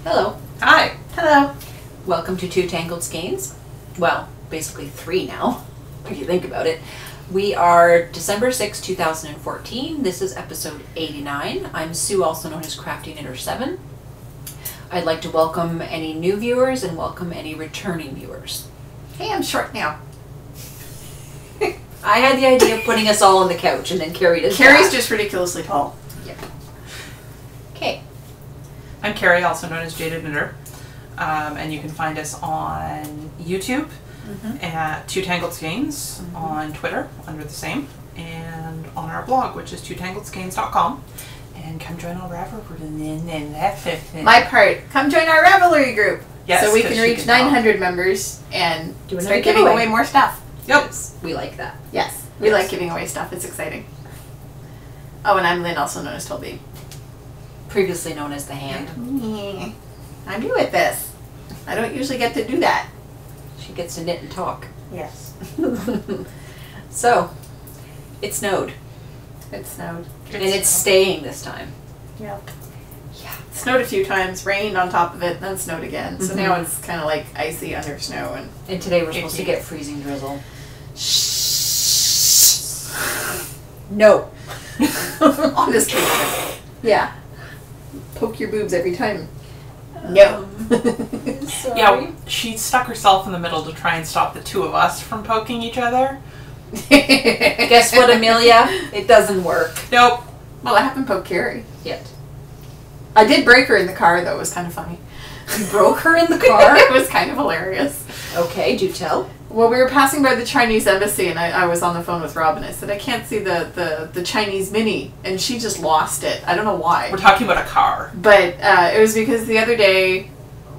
Hello. Hi. Hello. Welcome to 2 Tangled Skeins. Well, basically 3 now, if you think about it. We are December 6, 2014. This is episode 89. I'm Sue, also known as Crafty Knitter 7. I'd like to welcome any new viewers and welcome any returning viewers. Hey, I'm short now. I had the idea of putting us all on the couch and then Carrie does Carrie's that. just ridiculously tall. Yeah. Okay. I'm Carrie, also known as Jaded Knitter. And you can find us on YouTube at 2 Tangled Skeins, on Twitter under the same, and on our blog, which is 2tangledskeins.com. And come join our Ravelry. My part, come join our Ravelry group. Yes, so we 'cause can she reach can talk. 900 members and Do another start giving giveaway. away more stuff. Yep. We like that. Yes, we like giving away stuff. It's exciting. Oh, and I'm Lynne, also known as Toby. Previously known as the Hand. I'm new at this. I don't usually get to do that. She gets to knit and talk. Yes. So, it snowed. It snowed. And it's staying this time. Yep. Yeah. It snowed a few times, rained on top of it, then snowed again. So now it's kind of like icy under snow. And today we're supposed to get freezing drizzle. No. Honestly. Yeah. Poke your boobs every time. No. Sorry. Yeah, she stuck herself in the middle to try and stop the two of us from poking each other. Guess what, Amelia? It doesn't work. Nope. Well, I haven't poked Carrie. Yet. I did break her in the car, though. It was kind of funny. You broke her in the car? It was kind of hilarious. Okay, do tell. Well, we were passing by the Chinese embassy, and I was on the phone with Rob, and I said, I can't see the Chinese Mini. And she just lost it. I don't know why. We're talking about a car. But it was because the other day,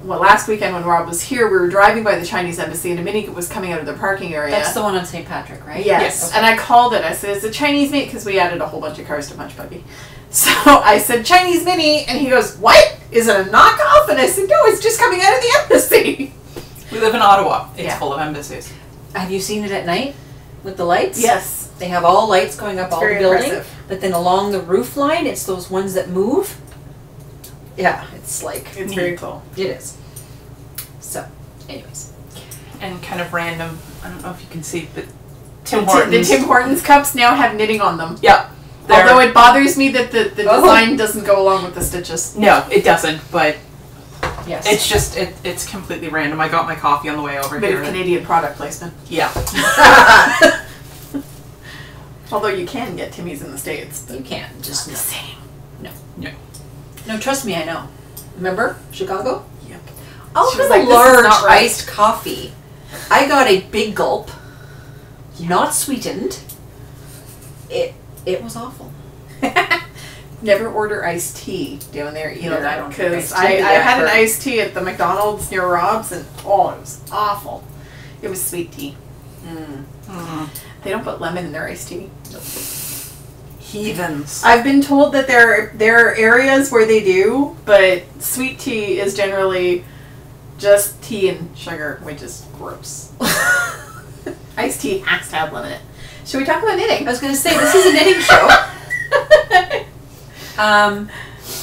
well, last weekend when Rob was here, we were driving by the Chinese embassy, and a Mini was coming out of the parking area. That's the one on St. Patrick, right? Yes. Okay. And I called it. I said, it's a Chinese Mini, because we added a whole bunch of cars to Punch Buggy. So I said, Chinese Mini, and he goes, what? Is it a knockoff? And I said, no, it's just coming out of the embassy. We live in Ottawa. It's Yeah. full of embassies. Have you seen it at night with the lights? Yes. They have all lights going up all the very building, impressive. but then along the roof line, it's those ones that move. Yeah, it's like, It's very cool. it is. So, anyways. And kind of random, I don't know if you can see, but The Tim Hortons cups now have knitting on them. Yep. Although it bothers me that the design doesn't go along with the stitches. No, it doesn't, but Yes. it's just, it's completely random. I got my coffee on the way over Bit here. of Canadian product placement. Yeah. Although you can get Timmy's in the States. But You can't. Just not the same. No. No. No, trust me, I know. Remember Chicago? Yep. I'll She was have a like, "This is large not right." iced coffee. I got a big gulp, not sweetened. It was awful. Never order iced tea down there either. No, I don't drink Because iced tea. I had an Yeah. iced tea at the McDonald's near Rob's, and it was awful. It was sweet tea. They don't put lemon in their iced tea. Heathens. I've been told that there are areas where they do, but sweet tea is generally just tea and sugar, which is gross. Iced tea has to have lemon in it. Should we talk about knitting? I was going to say, this is a knitting show.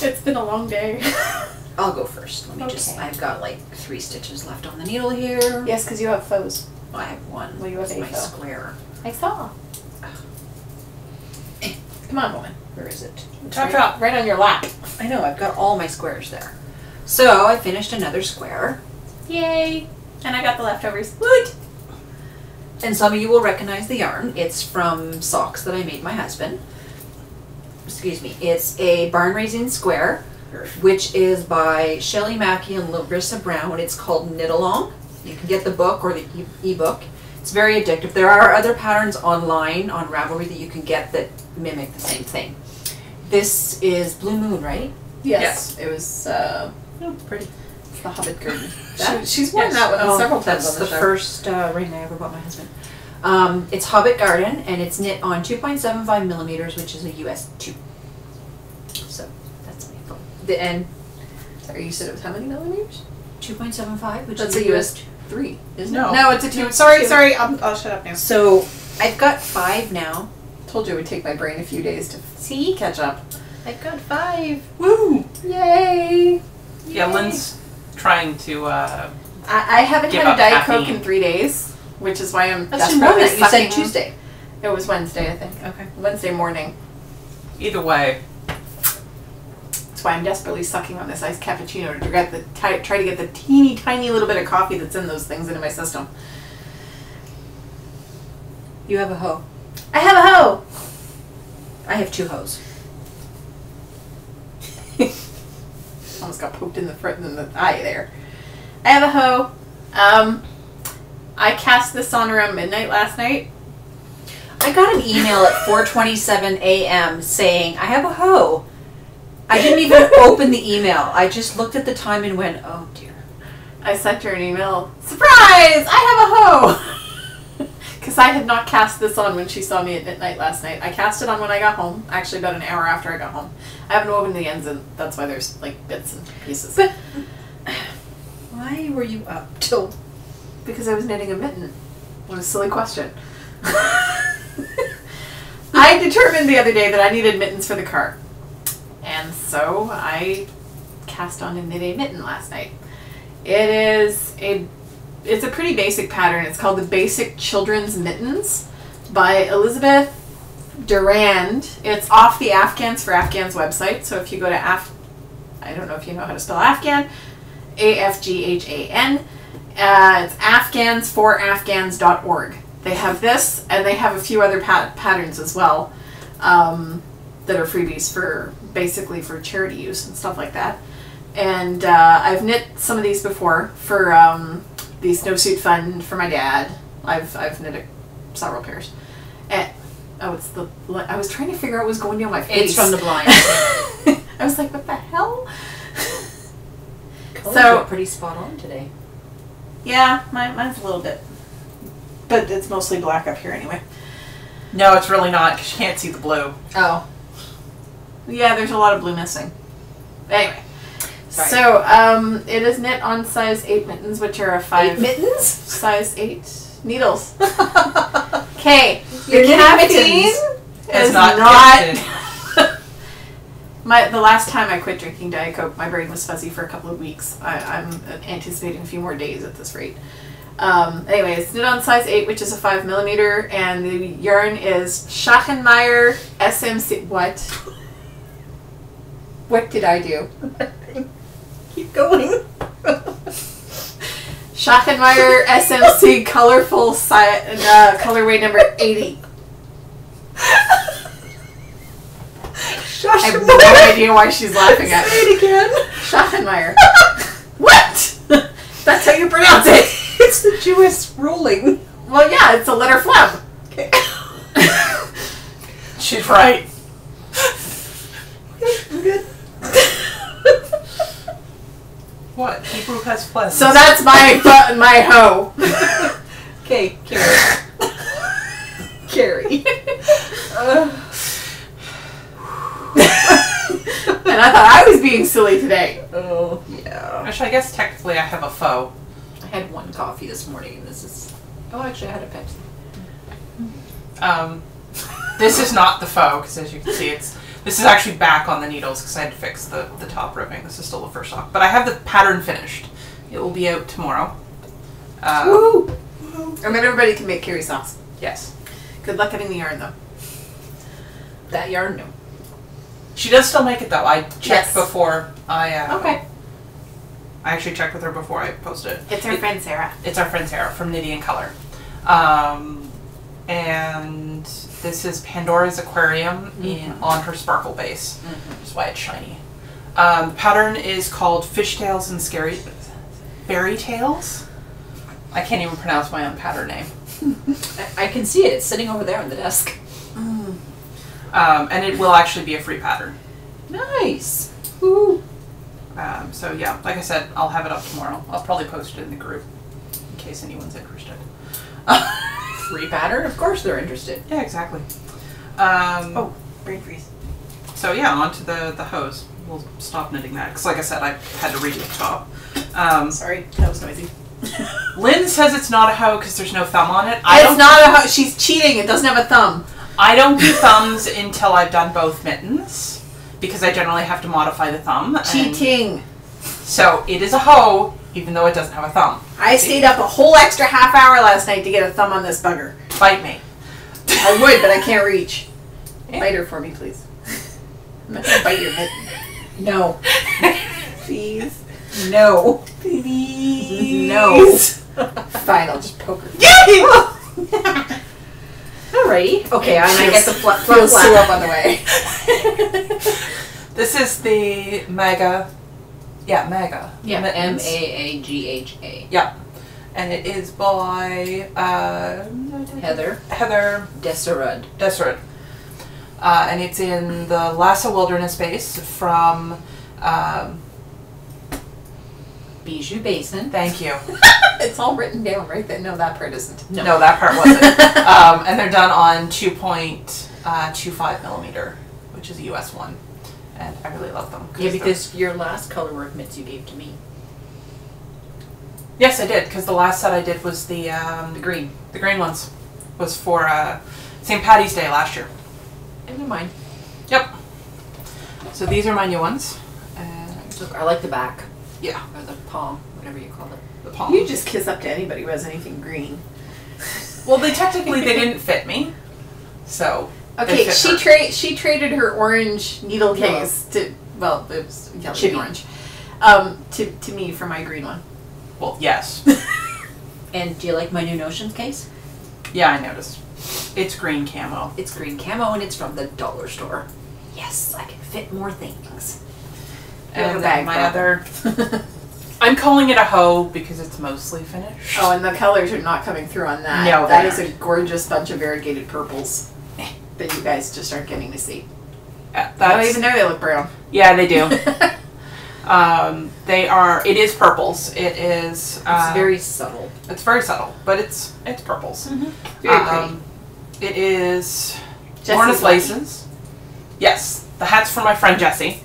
It's been a long day. I'll go first. Let me just, Okay. I've got like 3 stitches left on the needle here. Yes, because you have foes. I have one. Well, you have It's my a faux. square. I saw. Come on, woman. Where is it? Chop chop. Right on your lap. I know, I've got all my squares there. So, I finished another square. Yay! And I got the leftovers. Woot! And some of you will recognize the yarn. It's from socks that I made my husband. Excuse me. It's a barn raising square, which is by Shelley Mackey and Larissa Brown. It's called Knit Along. You can get the book or the ebook. It's very addictive. There are other patterns online on Ravelry that you can get that mimic the same thing. This is Blue Moon, right? Yes. It was, Oh, it's pretty. it's the Hobbit Garden. That? She's worn Yes. that one several times That's on the the show. first ring I ever bought my husband. It's Hobbit Garden, and it's knit on 2.75 millimeters, which is a US 2. So that's my phone. And Sorry, you said it was how many millimeters? 2.75, which That's is a US 3, isn't No. it? No, it's a 2. No, it's Sorry, two. sorry. I'll shut up now. So I've got 5 now. Told you it would take my brain a few days to See? catch up. I've got 5. Woo! Yay! Yeah, Lynne's trying to. I haven't Give had a up Diet caffeine. Coke in 3 days, which is why I'm That's too more desperately than you said sucking. Tuesday. It was Wednesday, I think. Okay. Wednesday morning. Either way, That's why I'm desperately sucking on this iced cappuccino to get try to get the teeny tiny little bit of coffee that's in those things into my system. You have a hoe. I have a hoe. I have 2 hoes. Almost got poked in the front in the eye there. I have a hoe. I cast this on around midnight last night. I got an email at 4:27 a.m. saying, I have a hoe. I didn't even open the email. I just looked at the time and went, oh dear. I sent her an email. Surprise! I have a hoe! Because I had not cast this on when she saw me at midnight last night. I cast it on when I got home. Actually, about an hour after I got home. I haven't woven the ends, and that's why there's like bits and pieces. But why were you up till... Because I was knitting a mitten. What a silly question. I determined the other day that I needed mittens for the car. And so I cast on and knit a mitten last night. It's a pretty basic pattern. It's called the Basic Children's Mittens by Elizabeth Durand. It's off the Afghans for Afghans website. So if you go to I don't know if you know how to spell Afghan, AFGHAN. It's afghansforafghans.org. They have this, and they have a few other patterns as well that are freebies for basically for charity use and stuff like that. And I've knit some of these before for the snowsuit fund for my dad. I've knit several pairs. And I was trying to figure out what was going down my face. It's from the blind. I was like, what the hell? Colors are pretty spot on today. Yeah, mine's a little bit. But it's mostly black up here anyway. no, it's really not because you can't see the blue. Oh. Yeah, there's a lot of blue missing. Anyway. Sorry. So, it is knit on size 8 mittens, which are a 5... 8 mittens? Size 8 needles. Okay. Your The knitting caffeine mittens. is not not... The last time I quit drinking Diet Coke, my brain was fuzzy for a couple of weeks. I'm anticipating a few more days at this rate. Anyway, it's knit on size 8, which is a 5mm, and the yarn is Schachenmeyer SMC... What? What did I do? Keep going. Schachenmeyer SMC colorful colorway number 80. I have no idea why she's laughing at me. Say it again. Schachenmeyer. What? That's how you pronounce it. It's the Jewish ruling. Well, yeah, it's a letter flub. Okay. She's right. I'm good. What? Hebrew has phlegm. So that's my hoe. Okay, Carrie. Carrie. And I thought I was being silly today. Oh, yeah. Actually, I guess technically I have a foe. I had 1 coffee this morning, and this is... Oh, actually, I had a Pepsi. This is not the foe, because as you can see, this is actually back on the needles, because I had to fix the top ribbing. This is still the first sock. But I have the pattern finished. It will be out tomorrow. Woo! I mean, everybody can make Carrie socks. Yes. Good luck getting the yarn, though. That yarn, no. She does still make it, though. I checked Yes. before I... Okay. I actually checked with her before I posted it. It's our friend Sarah. It's our friend Sarah from Knitty and Color. And this is Pandora's Aquarium on her sparkle base, which is why it's shiny. The pattern is called Fishtails and Berry Tails. I can't even pronounce my own pattern name. I can see it. It's sitting over there on the desk. And it will actually be a free pattern. Nice. Woo. So yeah, like I said, I'll have it up tomorrow. I'll probably post it in the group in case anyone's interested. Free pattern? Of course they're interested. Yeah, exactly. Brain freeze. So yeah, on to the hose. We'll stop knitting that because, like I said, I had to redo the top. Sorry, that was noisy. Lynne says it's not a hoe because there's no thumb on it. It's not a hoe. She's cheating. It doesn't have a thumb. I don't do thumbs until I've done both mittens because I generally have to modify the thumb. Cheating. So it is a hoe, even though it doesn't have a thumb. I stayed up a whole extra half hour last night to get a thumb on this bugger. Bite me. I would, but I can't reach. Yeah. Bite her for me, please. I'm not gonna bite your mitten. No. Please. No. Please. No. Fine, I'll just poke her. Alrighty. Okay, and I get the Feels sore up on the way. This is the Mega. Yeah, Mega. Yeah, Mittens. Maagha. Yeah. And it is by Heather Heather Desserud. Desserud. And it's in the Lhasa Wilderness Base from Bijou Basin. thank you. It's all written down right there. No, that part isn't. No, that part wasn't. And they're done on 2.25 millimeter, which is a US one. And I really love them. Yeah, because your last color work mitts you gave to me. Yes, I did, because the last set I did was the green. The green ones. Was for St. Patty's Day last year. Never mind. Yep. So these are my new ones. And Look, I like the back. yeah, Or the palm, whatever you call it. the palm. You just kiss up to anybody who has anything green. Well, they didn't fit me. So Okay, they fit her. she traded her orange needle Yellow. case to, well, it was yellow Chibi. and orange, to me for my green one. Well, yes. And do you like my new Notions case? Yeah, I noticed. It's green camo. It's green camo and it's from the dollar store. Yes, I can fit more things. And a bag my problem. other... I'm calling it a hoe because it's mostly finished. Oh, and the colors are not coming through on that. No, that they is a aren't. gorgeous bunch of variegated purples that you guys just aren't getting to see. I don't That's, even know they look brown. yeah, they do. It is purples. It is... It's very subtle. It's very subtle, but it's purples. Very pretty. It is Jessie's Lorna's lucky. Laces. Yes, the hat's for my friend Jessie.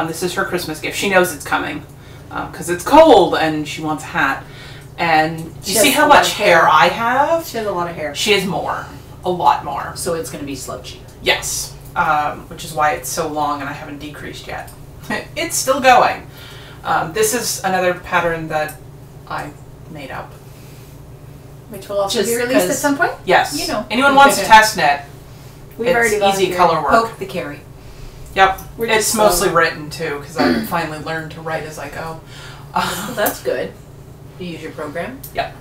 This is her Christmas gift. She knows it's coming because it's cold and she wants a hat. And you She see has how a lot much of hair. hair I have? She has a lot of hair. She has more. A lot more. So it's going to be slouchy. Yes. Which is why it's so long and I haven't decreased yet. It's still going. This is another pattern that I made up. Which will also Just be released at 'cause- some point. Yes. You know. Anyone wants to test knit, We've it's already easy volunteered. color work. Poke the Carrie. Yep. We're It's just mostly slow. written too because I finally learned to write as I go. Well, that's good. You use your program? Yep.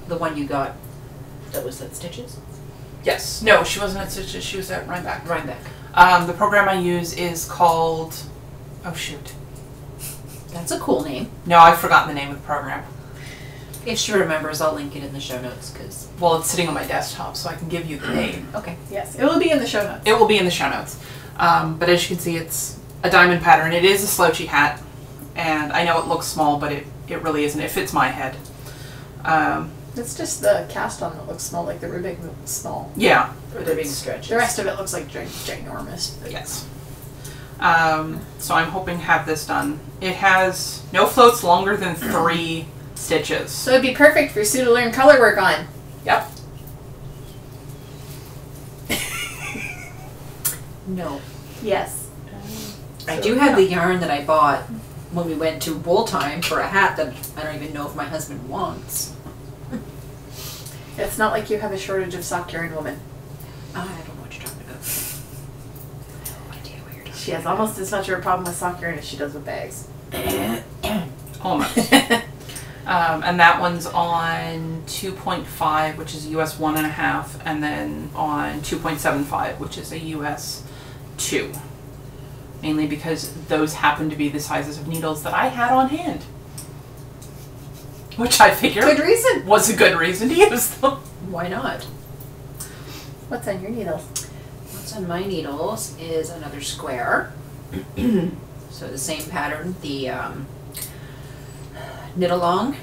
The one you got that was at Stitches? Yes. No, she wasn't at Stitches. She was at Rhinebeck. Rhinebeck. The program I use is called... Oh, shoot. That's a cool name. No, I've forgotten the name of the program. If she remembers, I'll link it in the show notes because. Well, it's sitting on my desktop, so I can give you the name. Okay. Yes, it will be in the show notes. It will be in the show notes. But as you can see, it's a diamond pattern. It is a slouchy hat. And I know it looks small, but it really isn't. It fits my head. It's just the cast on that looks small, like the ribbing looks small. Yeah. Or the big stretches. The rest of it looks like ginormous. But Yes. So I'm hoping to have this done. It has no floats longer than 3 stitches. So it'd be perfect for Sue to learn color work on. Yep. No. Yes. I do have the yarn that I bought when we went to Wool Time for a hat that I don't even know if my husband wants. It's not like you have a shortage of sock yarn, woman. I don't know what you're talking about. I have no idea what you're talking She has almost as much of a problem with sock yarn as she does with bags. Almost. And that one's on 2.5, which is a US 1.5, and then on 2.75, which is a US 2. Mainly because those happen to be the sizes of needles that I had on hand. Which I figured Good reason. was a good reason to use them. Why not? What's on your needles? What's on my needles is another square. So the same pattern, the knit along,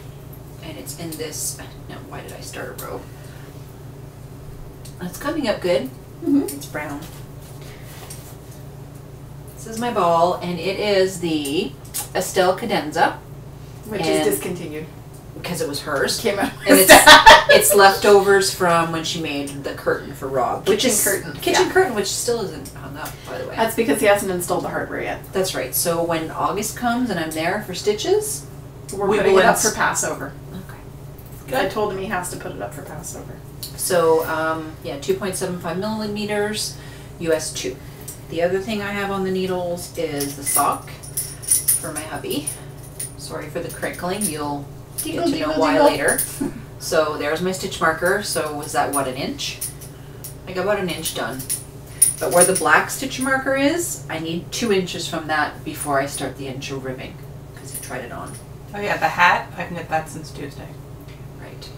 and it's in this. Now, why did I start a row? It's coming up good. Mm-hmm. It's brown. This is my ball, and it is the Estelle Cadenza. Which And- is discontinued. because it was hers. Came out. And it's leftovers from when she made the curtain for Rob. Kitchen curtain, which still isn't hung up, by the way. That's because he hasn't installed the hardware yet. That's right. So when August comes and I'm there for stitches, we're putting it up for Passover. Okay. Good. I told him he has to put it up for Passover. So, 2.75 millimeters, US 2. The other thing I have on the needles is the sock for my hubby. Sorry for the crinkling. You'll get to know why later. So there's my stitch marker. So was that what, an inch? I got about an inch done. But where the black stitch marker is, I need 2 inches from that before I start the inch of ribbing, because I tried it on. Oh yeah, the hat, I've knit that since Tuesday. Right.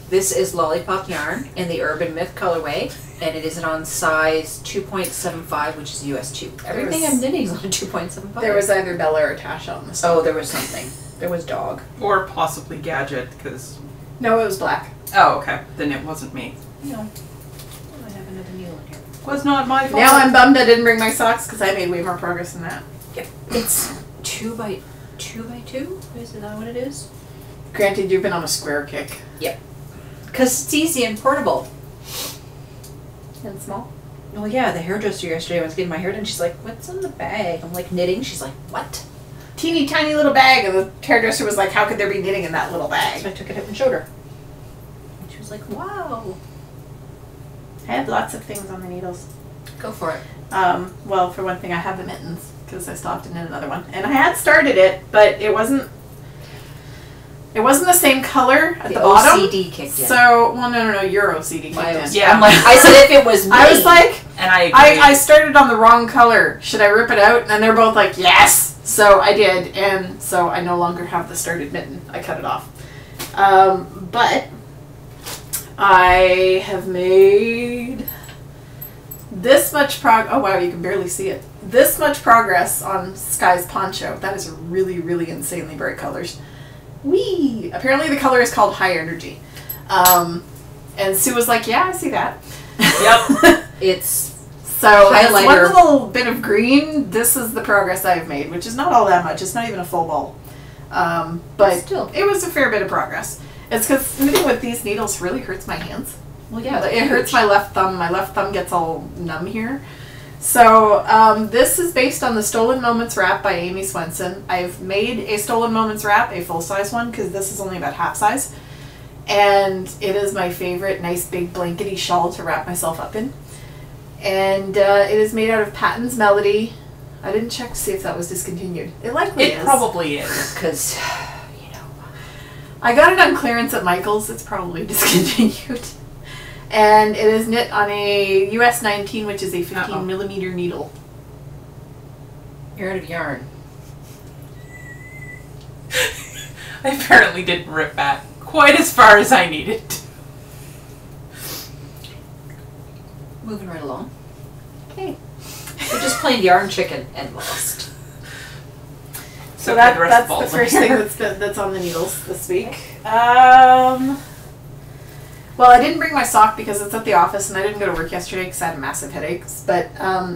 This is Lollipop yarn in the Urban Myth colorway, and it is on size 2.75, which is US 2. Everything I'm knitting is on 2.75. There was either Bella or Tasha on the side. Oh, there was something. There was dog. Or possibly Gadget, because... No, it was black. Oh, okay. Then it wasn't me. No. I have another needle in here. Was not my fault. Now I'm bummed I didn't bring my socks because I made way more progress than that. Yep. It's 2 by 2 by 2? Is that what it is? Granted, you've been on a square kick. Yep. Because it's easy and portable. And small. Oh yeah, the hairdresser yesterday, I was getting my hair done. She's like, "What's in the bag?" I'm like, "Knitting." She's like, "What?" Teeny tiny little bag, and the hairdresser was like, "How could there be knitting in that little bag?" So I took it up and showed her. And she was like, "Wow." I had lots of things on the needles. Go for it. Well, for one thing, I have the mittens because I still have to knit another one, and I had started it, but it wasn't. It wasn't the same color at the bottom. OCD kicked in. So, well, no, your OCD kicked in. Yeah. I'm like, I said if it was me. I was like, and I agree. I started on the wrong color. Should I rip it out? And they're both like, yes. So I did, and so I no longer have the started mitten. I cut it off. But I have made this much oh wow, you can barely see it. This much progress on Sky's poncho. That is really, really insanely bright colors. Whee! Apparently the color is called High Energy. And Sue was like, yeah, I see that. Yep. It's so it's highlighter. one little bit of green. This is the progress I've made, which is not all that much. It's not even a full ball. But still, it was a fair bit of progress. It's because knitting with these needles really hurts my hands. Well, yeah, it hurts my left thumb. My left thumb gets all numb here. So this is based on the Stolen Moments wrap by Amy Swenson. I've made a Stolen Moments wrap, a full-size one, because this is only about half size. And it is my favorite nice big blankety shawl to wrap myself up in. And it is made out of Patton's Melody. I didn't check to see if that was discontinued. It likely is. It probably is. Because, I got it on clearance at Michael's. It's probably discontinued. And it is knit on a US 19, which is a 15 millimeter needle. You're out of yarn. I apparently didn't rip that quite as far as I needed. Moving right along. Okay. We're just playing yarn chicken and lost. So that's the first thing that's on the needles this week. Well, I didn't bring my sock because it's at the office and I didn't go to work yesterday because I had massive headaches. But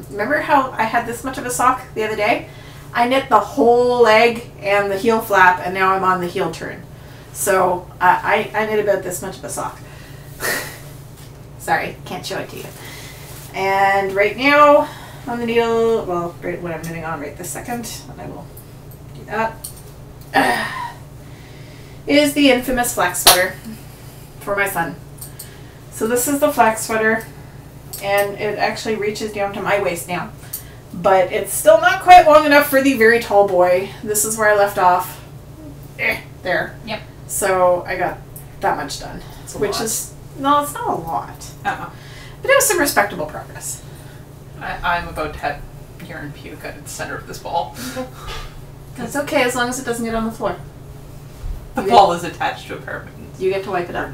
remember how I had this much of a sock the other day? I knit the whole leg and the heel flap and now I'm on the heel turn. So I knit about this much of a sock. Sorry, can't show it to you. And right now on the needle, well, right what I'm knitting on right this second, and I will do that, is the infamous flax sweater for my son. So this is the flax sweater, and it actually reaches down to my waist now. But it's still not quite long enough for the very tall boy. This is where I left off. There. Yep. So I got that much done. Which is, no, it's not a lot. But it was some respectable progress. I'm about to have yarn puke at the center of this ball. That's okay as long as it doesn't get on the floor. The ball is attached to a pair of mittens. You get to wipe it up.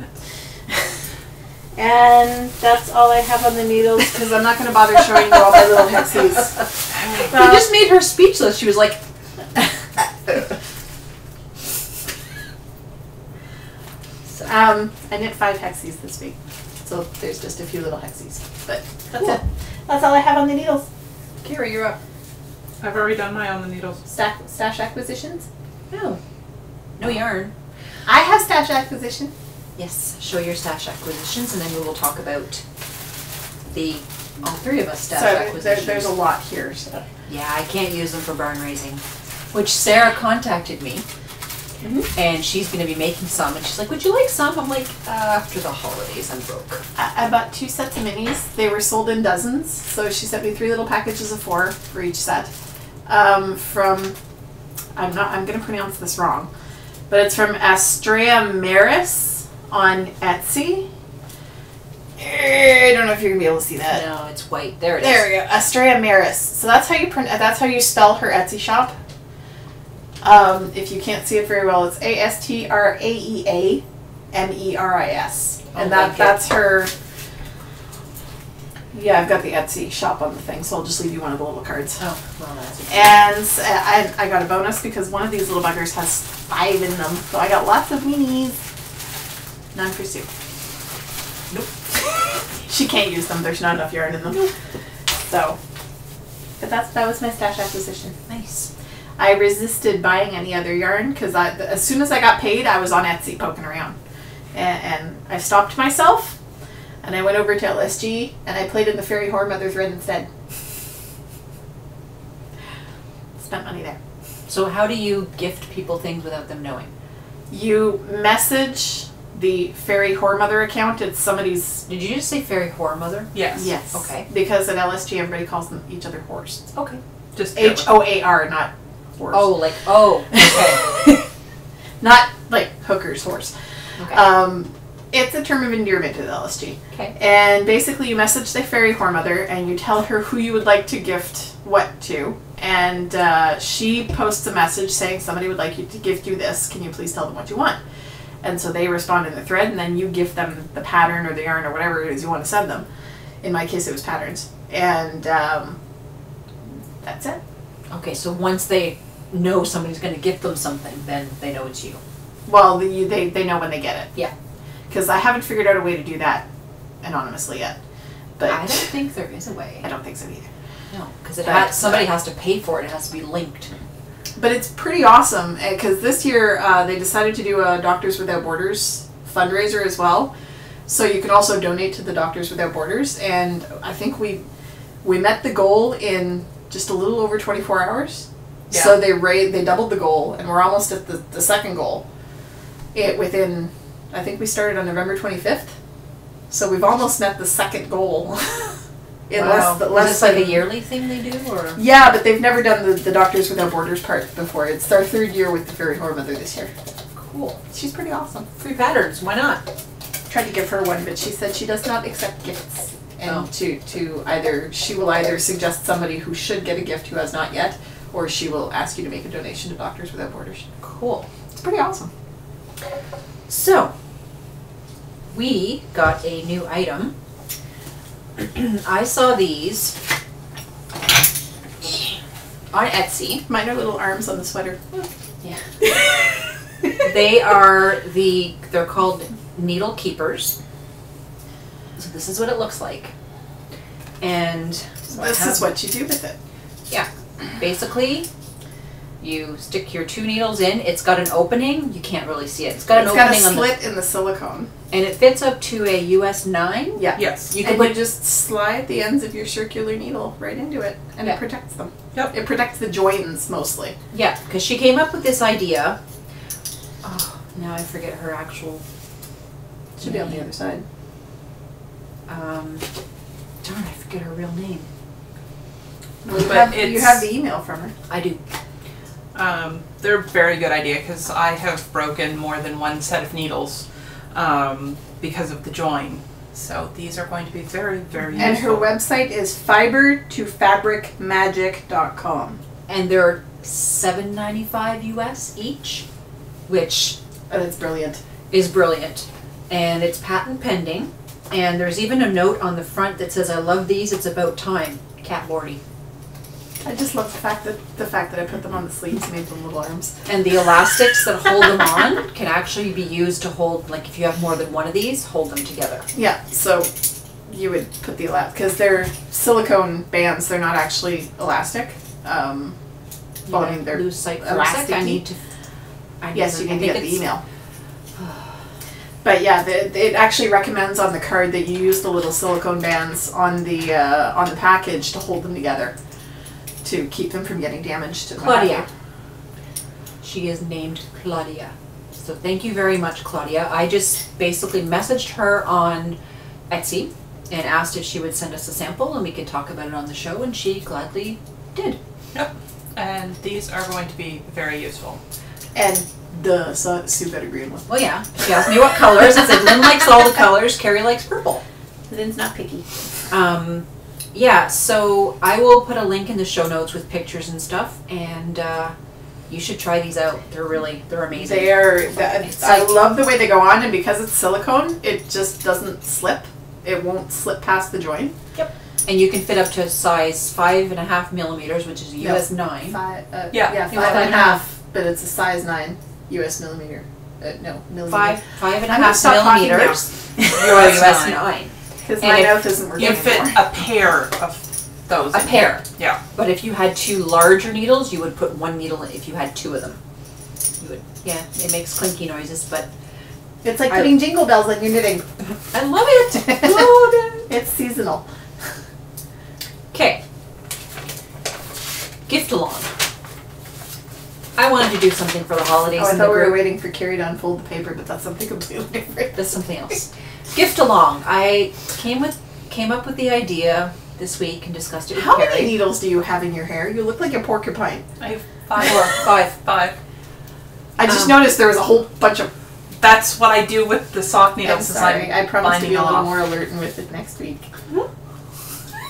And that's all I have on the needles because I'm not going to bother showing you all my little hexies. You just made her speechless. She was like... I knit 5 hexies this week. So there's just a few little hexies. But that's cool. it. That's all I have on the needles. Kari, you're up. I've already done my on the needles. Stash acquisitions? No. No yarn. I have stash acquisition. Yes, show your stash acquisitions, and then we will talk about all three of us stash acquisitions. There's a lot here. So. Yeah, I can't use them for barn raising. Which Sarah contacted me, and she's going to be making some, and she's like, would you like some? I'm like, after the holidays, I'm broke. I bought 2 sets of minis. They were sold in dozens, so she sent me 3 little packages of 4 for each set. From, I'm going to pronounce this wrong, but it's from Astrea Maris on Etsy. I don't know if you're gonna be able to see that. No, it's white. There it is. There we go. Astrea Maris. So that's how you That's how you spell her Etsy shop. If you can't see it very well, it's ASTRAEAMERIS, and that's her. Yeah, I've got the Etsy shop on the thing, so I'll just leave you one of the little cards. Oh, well, that's it. And I got a bonus because one of these little buggers has 5 in them, so I got lots of minis. None for Sue. Nope. She can't use them. There's not enough yarn in them. Nope. So, but that was my stash acquisition. Nice. I resisted buying any other yarn because as soon as I got paid, I was on Etsy poking around, and I stopped myself, and I went over to LSG and I played in the Fairy Whoremother thread instead. Spent money there. So how do you gift people things without them knowing? You message the Fairy Whoremother account. It's somebody's. Did you just say Fairy Whoremother? Yes. Yes. Okay. Because at LSG, everybody calls them each other whores. Okay. Just HOAR, not whores. Oh, okay. Not like hookers, horse. Okay. It's a term of endearment at LSG. Okay. And basically you message the Fairy Whoremother and you tell her who you would like to gift what to. And she posts a message saying somebody would like you to gift you this. Can you please tell them what you want? And so they respond in the thread, and then you gift them the pattern or the yarn or whatever it is you want to send them. In my case, it was patterns. And that's it. Okay, so once they know somebody's going to gift them something, then they know it's you. Well, they know when they get it. Yeah. Because I haven't figured out a way to do that anonymously yet. But I don't think there is a way. I don't think so either. No, because somebody has to pay for it. It has to be linked. But it's pretty awesome because this year they decided to do a Doctors Without Borders fundraiser as well. So you can also donate to the Doctors Without Borders, and I think we met the goal in just a little over 24 hours. Yeah. So they doubled the goal, and we're almost at the second goal. I think we started on November 25th, so we've almost met the second goal. Is this like a yearly thing they do, or? Yeah, but they've never done the Doctors Without Borders part before. It's our 3rd year with the Fairy Whoremother this year. Cool. She's pretty awesome. Free patterns, why not? Tried to give her one, but she said she does not accept gifts. And she will either suggest somebody who should get a gift who has not yet, or she will ask you to make a donation to Doctors Without Borders. Cool. It's pretty awesome. So, we got a new item. I saw these on Etsy. Mine are little arms on the sweater. Yeah. They're called needle keepers. So this is what it looks like. And so this is what you do with it. Yeah. Basically, you stick your 2 needles in. It's got an opening. You can't really see it. It's got a slit in the silicone. And it fits up to a US 9. Yeah. Yes. You just slide the ends of your circular needle right into it, and it protects them. Yep. It protects the joins mostly. Yeah, because she came up with this idea. Oh, now I forget her actual. Should be on the other side. Darn, I forget her real name. Well, you have the email from her. I do. They're a very good idea because I have broken more than one set of needles because of the join. So these are going to be very, very useful. And her website is fibertofabricmagic.com. And they're $7.95 US each, which it's brilliant. Is brilliant. And it's patent pending. And there's even a note on the front that says, "I love these. It's about time." Cat Morty. I just love the fact that I put them on the sleeves, made them little arms. And the elastics that hold them on can actually be used to hold, like if you have more than one of these, hold them together. Yeah, so you would put the elastic, because they're silicone bands, they're not actually elastic. Well, I mean, they're lose sight for elastic. a sec. Yes, you need to get the email. But yeah, it actually recommends on the card that you use the little silicone bands on the package to hold them together, to keep them from getting damaged. Claudia. She is named Claudia. So thank you very much, Claudia. I just basically messaged her on Etsy and asked if she would send us a sample and we could talk about it on the show, and she gladly did. Yep. And these are going to be very useful. And Sue better green one. Well, yeah. She asked me what colors. I said Lynne likes all the colors. Carrie likes purple. Lynne's not picky. Yeah, so I will put a link in the show notes with pictures and stuff, and you should try these out. They're amazing. I love the way they go on, and because it's silicone, it just doesn't slip. It won't slip past the joint. Yep. And you can fit up to size 5.5 millimeters, which is a US 9. Yeah, 5.5, but it's a size 9 US millimeter. No, millimeter. 5.5 millimeters. You're a US 9. Because my mouth isn't working. You fit a pair of those. A pair. Yeah. But if you had 2 larger needles, you would put 1 needle in. If you had 2 of them, you would. Yeah, it makes clinky noises, but it's like putting jingle bells on your knitting. I love it. Love it. It's seasonal. Okay. Gift along. I wanted to do something for the holidays. I thought we were waiting for Carrie to unfold the paper, but that's something completely different. That's something else. Gift along. I came up with the idea this week and discussed it with Carrie. How many needles do you have in your hair? You look like a porcupine. I have 5. 5. I just noticed there was a whole bunch of... That's what I do with the sock needles. I'm sorry. I promise to be a little more alert and with it next week.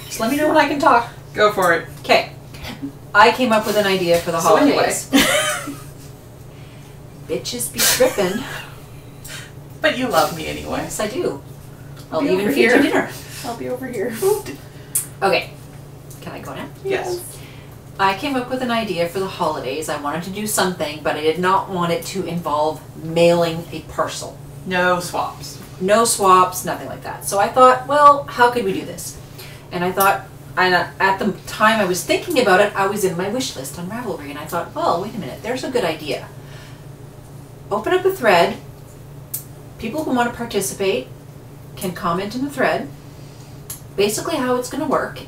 Just let me know when I can talk. Go for it. Okay. I came up with an idea for the holidays. Anyway. Bitches be trippin'. But you love me anyway. Yes, I do. I'll I'll even feed you dinner. I'll be over here. Okay. Can I go now? Yes. I came up with an idea for the holidays. I wanted to do something, but I did not want it to involve mailing a parcel. No swaps. No swaps, nothing like that. So I thought, well, how could we do this? And I thought, at the time I was thinking about it, I was in my wish list on Ravelry, and I thought, well, wait a minute, there's a good idea. Open up a thread. People who want to participate can comment in the thread. Basically how it's going to work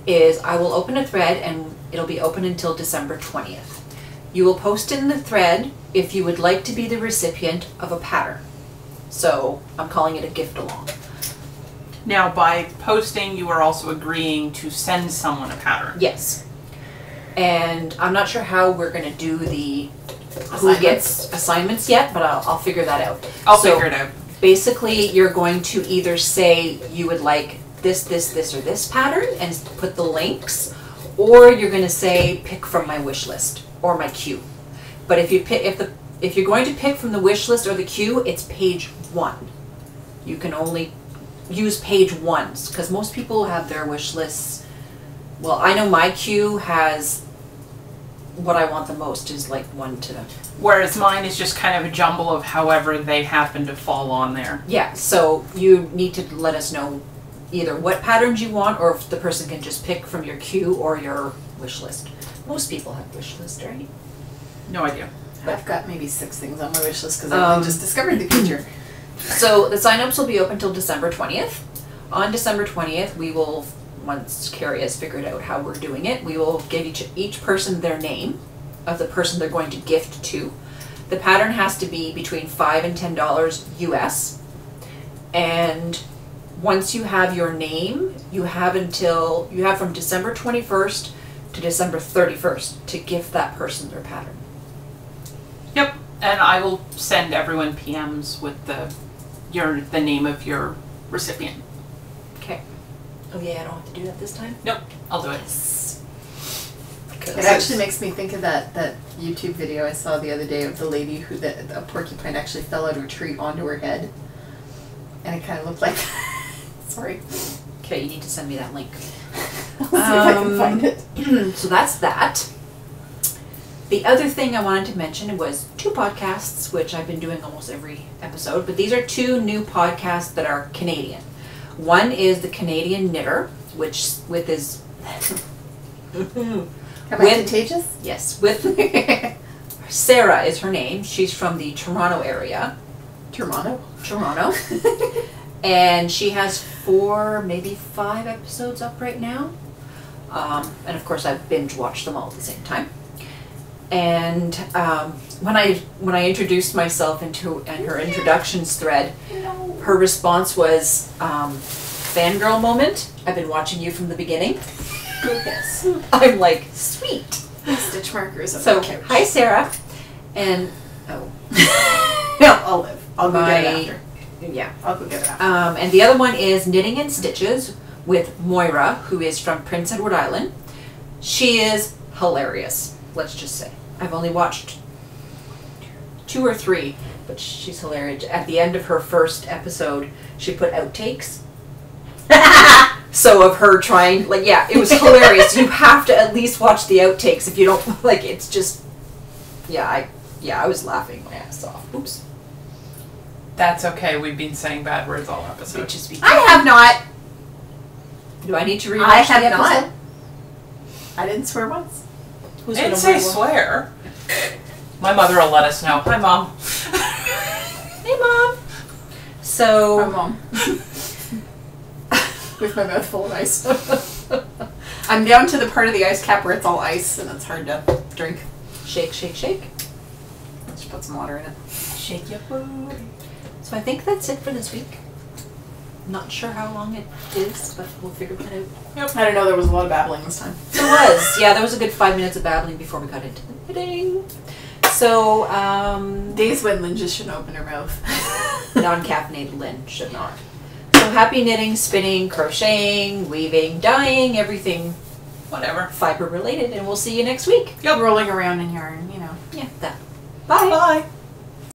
is I will open a thread and it'll be open until December 20th. You will post in the thread if you would like to be the recipient of a pattern. So I'm calling it a gift along. Now, by posting, you are also agreeing to send someone a pattern. Yes. And I'm not sure how we're going to do the who gets assignments yet, but I'll figure that out. I'll figure it out. Basically, you're going to either say you would like this, or this pattern and put the links, or you're going to say pick from my wish list or my queue. But if you pick, if you're going to pick from the wish list or the queue, it's page 1. You can only use page 1 because most people have their wish lists. Well, I know my queue has what I want the most is like 1 to... Whereas mine is just kind of a jumble of however they happen to fall on there. Yeah, so you need to let us know either what patterns you want or if the person can just pick from your queue or your wish list. Most people have wish list, right? No idea. I've got maybe 6 things on my wish list because I just discovered the feature. So the sign-ups will be open till December 20th. On December 20th, we will, once Carrie has figured out how we're doing it, we will give each person their name of the person they're going to gift to. The pattern has to be between $5 and $10 US. And once you have your name, you have from December 21st to December 31st to gift that person their pattern. Yep, and I will send everyone PMs with the name of your recipient. Okay. Oh yeah, I don't have to do that this time? Nope, I'll do it. It actually makes me think of that YouTube video I saw the other day of the lady who a porcupine actually fell out of a tree onto her head. And it kind of looked like... Sorry. Okay, you need to send me that link. I'll see if I can find it. So that's that. The other thing I wanted to mention was 2 podcasts, which I've been doing almost every episode, but these are 2 new podcasts that are Canadian. One is The Canadian Knitter, which is... Am I contagious? Yes, with Sarah is her name. She's from the Toronto area. Toronto? Toronto. And she has 4, maybe 5 episodes up right now. And of course I binge watched them all at the same time. And when I introduced myself in her introductions thread, her response was, fangirl moment. I've been watching you from the beginning. Yes. I'm like, sweet. Stitch markers on So, the couch. hi Sarah. And, No, I'll live. I'll go get it after. Yeah. I'll go get it after. And the other one is Knitting and Stitches with Moira, who is from Prince Edward Island. She is hilarious, let's just say. I've only watched 2 or 3, but she's hilarious. At the end of her first episode, she put outtakes. So of her trying, like, yeah, it was hilarious. You have to at least watch the outtakes if you don't, like, it's just, I was laughing my ass off. Oops. That's okay. We've been saying bad words all episode. I have not. Do I need to rewatch I have the not. episode? I didn't swear once. Who's I didn't gonna say rewatch? swear. My mother will let us know. Hi, Mom. Hey, Mom. So, My mom. With my mouth full of ice. I'm down to the part of the ice cap where it's all ice and it's hard to drink. shake, shake, shake. Let's put some water in it. Shake your booty. So I think that's it for this week. Not sure how long it is, but we'll figure that out. I don't know, there was a lot of babbling this time. There was. Yeah, there was a good 5 minutes of babbling before we got into the knitting. So, Days when Lynne just shouldn't open her mouth. non-caffeinated Lynne should not. So happy knitting, spinning, crocheting, weaving, dyeing, everything Whatever. fiber related, and we'll see you next week. Yep. Rolling around in yarn, you know. Yeah, that. Bye. Bye.